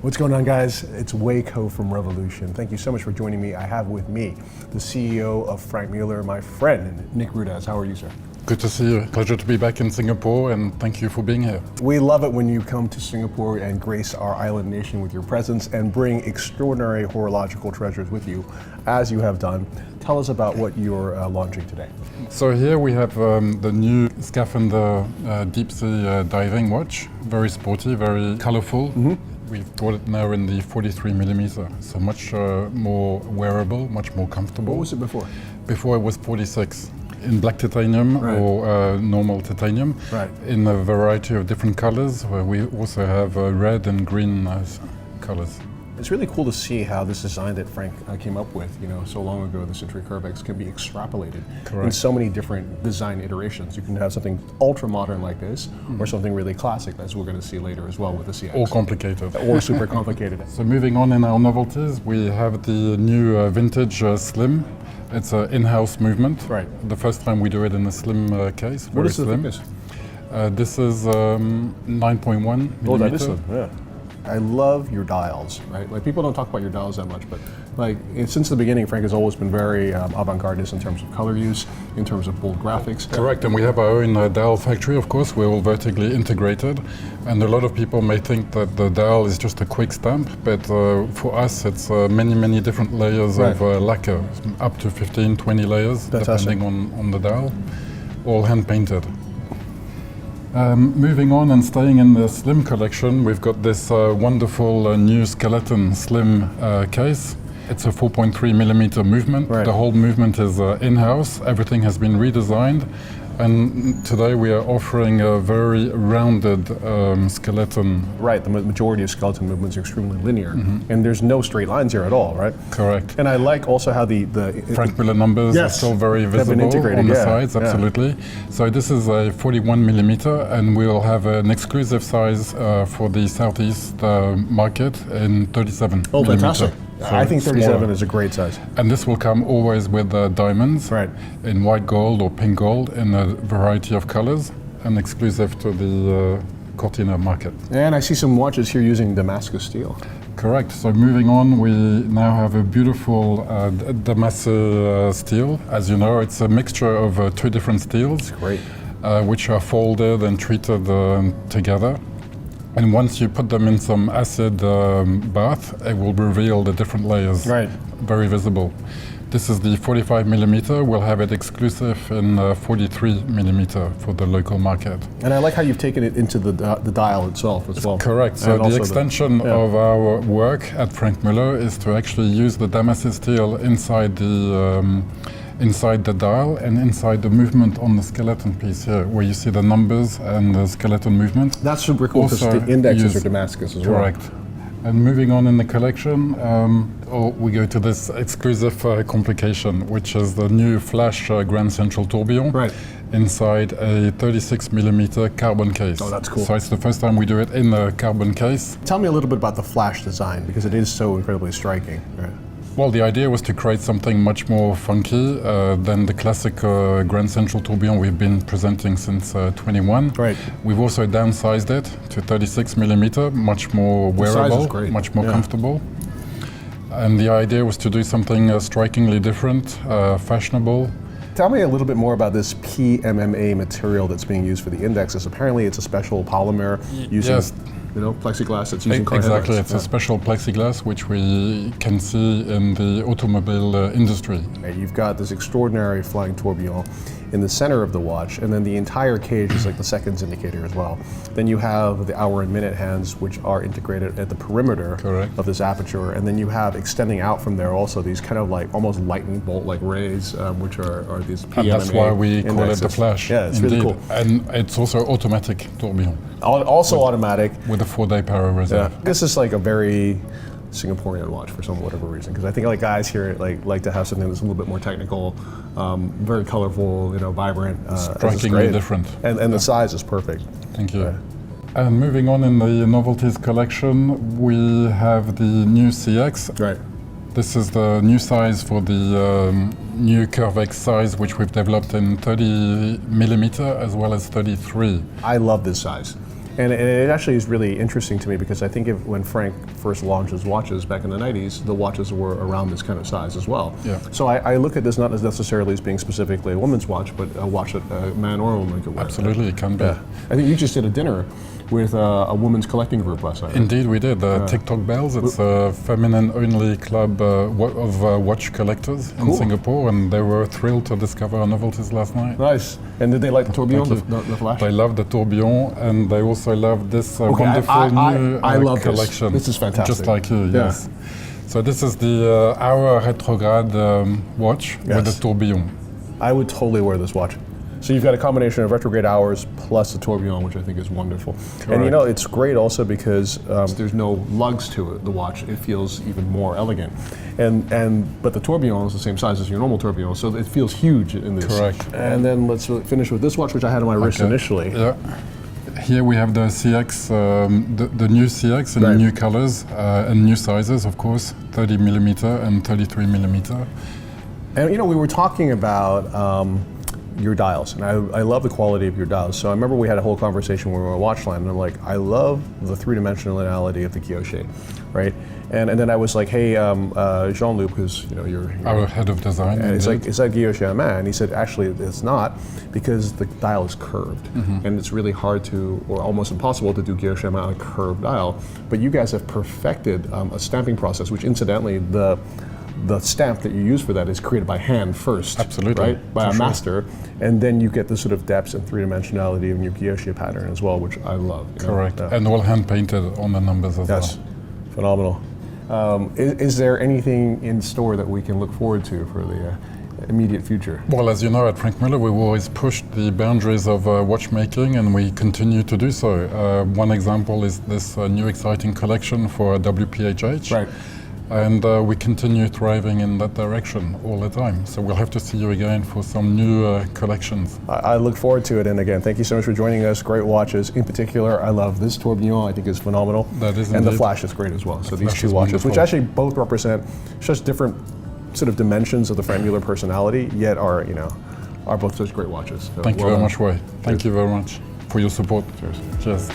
What's going on, guys? It's Waco from Revolution. Thank you so much for joining me. I have with me the CEO of Franck Muller, my friend, Nick Rudaz. How are you, sir? Good to see you. Pleasure to be back in Singapore, and thank you for being here. We love it when you come to Singapore and grace our island nation with your presence and bring extraordinary horological treasures with you, as you have done. Tell us about what you're launching today. So here we have the new Scaphandre deep sea diving watch. Very sporty, very colorful. Mm-hmm. We've got it now in the 43 millimeter, so much more wearable, much more comfortable. What was it before? Before it was 46. In black titanium, right, or normal titanium, right, in a variety of different colors. Where we also have red and green colors. It's really cool to see how this design that Franck came up with, so long ago, the Century Curvex, can be extrapolated in so many different design iterations. You can have something ultra modern like this, or something really classic, as we're going to see later as well with the CX. Or complicated. Or super complicated. So moving on in our novelties, we have the new vintage slim. It's an in-house movement. Right. The first time we do it in a slim case. What is the slim. thickness? This is 9.1 millimeter. Oh, that is slim, yeah. I love your dials, right? Like, people don't talk about your dials that much, but since the beginning, Franck has always been very avant-gardist in terms of color use, in terms of bold graphics. Correct, and we have our own dial factory, of course. We're all vertically integrated, and a lot of people may think that the dial is just a quick stamp, but for us, it's many different layers of lacquer, up to 15, 20 layers, depending on the dial, all hand-painted. Moving on and staying in the slim collection, we've got this wonderful new skeleton slim case. It's a 4.3 millimeter movement. Right. The whole movement is in-house. Everything has been redesigned. And today we are offering a very rounded skeleton. Right, the majority of skeleton movements are extremely linear, and there's no straight lines here at all, right? Correct. And I like also how the Franck Muller numbers are still very visible on the sides, absolutely. Yeah. So this is a 41 millimeter, and we'll have an exclusive size for the Southeast market in 37 Oh, millimeter. fantastic. So I think 37 smaller. Is a great size. And this will come always with diamonds, right, in white gold or pink gold in a variety of colors, and exclusive to the Cortina market. And I see some watches here using Damascus steel. Correct. So moving on, we now have a beautiful Damascus steel. As you know, it's a mixture of two different steels, great, which are folded and treated together. And once you put them in some acid bath, it will reveal the different layers. Right. Very visible. This is the 45 millimeter. We'll have it exclusive in 43 millimeter for the local market. And I like how you've taken it into the dial itself as well. Correct. So the extension of our work at Franck Muller is to actually use the Damascus steel inside the dial and inside the movement on the skeleton piece here, where you see the numbers and the skeleton movement. That's super cool, because the indexes are Damascus as well. Correct. And moving on in the collection, we go to this exclusive complication, which is the new Flash Grand Central Tourbillon, right, inside a 36 millimeter carbon case. Oh, that's cool. So it's the first time we do it in a carbon case. Tell me a little bit about the Flash design, because it is so incredibly striking. Right. Well, the idea was to create something much more funky than the classic Grand Central Tourbillon we've been presenting since 21. Right. We've also downsized it to 36 millimeter, much more wearable, much more comfortable. And the idea was to do something strikingly different, fashionable. Tell me a little bit more about this PMMA material that's being used for the indexes. Apparently it's a special polymer using plexiglass that's using car Exactly, headlights. It's a special plexiglass which we can see in the automobile industry. You've got this extraordinary flying tourbillon in the center of the watch, and then the entire cage is like the seconds indicator as well. Then you have the hour and minute hands, which are integrated at the perimeter of this aperture, and then you have extending out from there also these kind of like almost lightning bolt-like rays, which are these PMMA. And that's why we call it the Flash. Yeah, it's really cool. And it's also automatic tourbillon. Also automatic. With a 4-day power reserve. Yeah. This is like a very Singaporean watch for some whatever reason, because I think like guys here like to have something that's a little bit more technical, very colorful, vibrant, strikingly different, and the size is perfect. Thank you. And moving on in the Novelties collection, we have the new CX. Right. This is the new size for the new Curvex size, which we've developed in 30 millimeter as well as 33. I love this size. And it actually is really interesting to me because I think when Franck first launched his watches back in the 90s, the watches were around this kind of size as well. Yeah. So I look at this not as necessarily as being specifically a woman's watch, but a watch that a man or a woman could wear. Absolutely, it can be. Yeah. I think you just did a dinner with a women's collecting group last night. Indeed, we did. TikTok Bells, it's a feminine-only club of watch collectors in Singapore, and they were thrilled to discover our Novelties last night. Nice. And did they like the Tourbillon, the flash? They loved the Tourbillon, and they also loved this wonderful new I love collection. This is fantastic. Just like you, yes. So this is the our retrograde watch with the Tourbillon. I would totally wear this watch. So you've got a combination of retrograde hours plus the Tourbillon, which I think is wonderful. Correct. And you know, it's great also because there's no lugs to it, the watch. It feels even more elegant. But the Tourbillon is the same size as your normal Tourbillon, so it feels huge in this. Correct. And then let's finish with this watch, which I had on my wrist initially. Yeah. Here we have the CX, the new CX in new colors and new sizes, of course, 30 millimeter and 33 millimeter. And you know, we were talking about your dials, and I love the quality of your dials. So I remember we had a whole conversation when we were at Watchline, and I'm like, I love the three-dimensionality of the guilloche, right? And then I was like, hey, Jean-Luc, who's your our head of design, and it's like, is that guilloche à main? And he said, actually, it's not, because the dial is curved, and it's really hard to, or almost impossible to do guilloche à main on a curved dial. But you guys have perfected a stamping process, which incidentally, the stamp that you use for that is created by hand first. Absolutely. Right? By a master. And then you get the sort of depths and three-dimensionality in your guilloche pattern as well, which I love. Correct. And all hand painted on the numbers as well. Yes. Phenomenal. Is there anything in store that we can look forward to for the immediate future? Well, as you know, at Franck Muller, we've always pushed the boundaries of watchmaking, and we continue to do so. One example is this new exciting collection for WPHH. Right. And we continue thriving in that direction all the time. So we'll have to see you again for some new collections. I look forward to it. And again, thank you so much for joining us. Great watches. In particular, I love this Tourbillon. I think is phenomenal. That is And indeed. the flash is great as well. So these two watches, wonderful. which actually both represent just different sort of dimensions of the Franck Muller personality, yet are both such great watches. So Thank you very much, Wei. Thank you very much for your support. Cheers. Cheers.